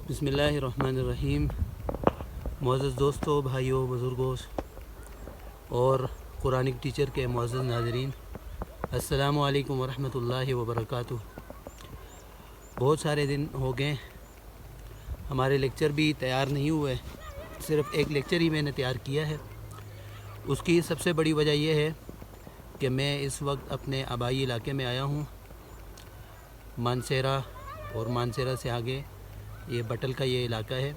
बिस्मिल्लाहिर्रहमानिर्रहीम। मुअज़्ज़ज़ दोस्तों, भाइयों, बुज़ुर्गों और कुरानिक टीचर के मुअज़्ज़ज़ नाज़रीन, अस्सलामु अलैकुम वरहमतुल्लाहि वबरकातुहू। बहुत सारे दिन हो गए, हमारे लेक्चर भी तैयार नहीं हुए। सिर्फ़ एक लेक्चर ही मैंने तैयार किया है। उसकी सबसे बड़ी वजह यह है कि मैं इस वक्त अपने आबाई इलाके में आया हूँ, मानसेरा, और मानसेरा से आगे ये बटल का ये इलाका है।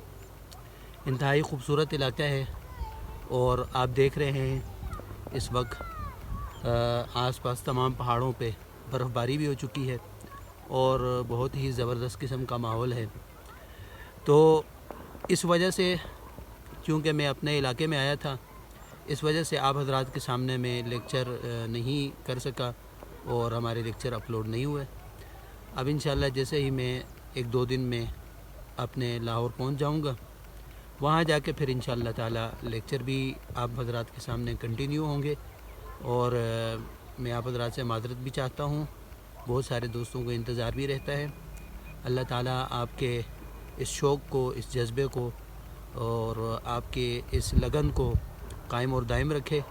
इंतहाई ख़ूबसूरत इलाका है और आप देख रहे हैं इस वक्त आसपास तमाम पहाड़ों पे बर्फ़बारी भी हो चुकी है और बहुत ही ज़बरदस्त किस्म का माहौल है। तो इस वजह से, चूँकि मैं अपने इलाके में आया था, इस वजह से आप हज़रात के सामने मैं लेक्चर नहीं कर सका और हमारे लेक्चर अपलोड नहीं हुए। अब इंशाअल्लाह जैसे ही मैं एक दो दिन में अपने लाहौर पहुंच जाऊंगा, वहां जाके फिर इंशाअल्लाह ताला लेक्चर भी आप हज़रात के सामने कंटिन्यू होंगे। और मैं आप हज़रात से माज़रत भी चाहता हूं, बहुत सारे दोस्तों को इंतज़ार भी रहता है। अल्लाह ताला आपके इस शौक़ को, इस जज्बे को और आपके इस लगन को कायम और दायम रखे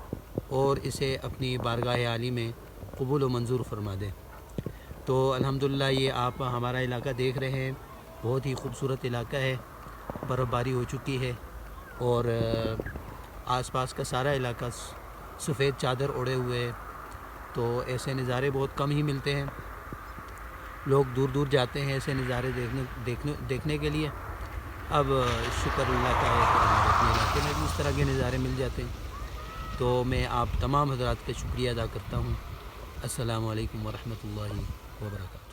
और इसे अपनी बारगाह आली में कबूल व मंजूर फरमा दे। तो अल्हम्दुलिल्लाह ये आप हमारा इलाका देख रहे हैं, बहुत ही खूबसूरत इलाका है। बर्फ़बारी हो चुकी है और आसपास का सारा इलाका सफ़ेद चादर ओढ़े हुए है। तो ऐसे नज़ारे बहुत कम ही मिलते हैं। लोग दूर दूर जाते हैं ऐसे नज़ारे देखने के लिए। अब शुक्र अल्लाह का है कि हमारे अपने इलाके में भी इस तरह के नज़ारे मिल जाते हैं। तो मैं आप तमाम हज़रात का शुक्रिया अदा करता हूँ। अस्सलामु अलैकुम वरहमतुल्लाहि वबरकातुहू।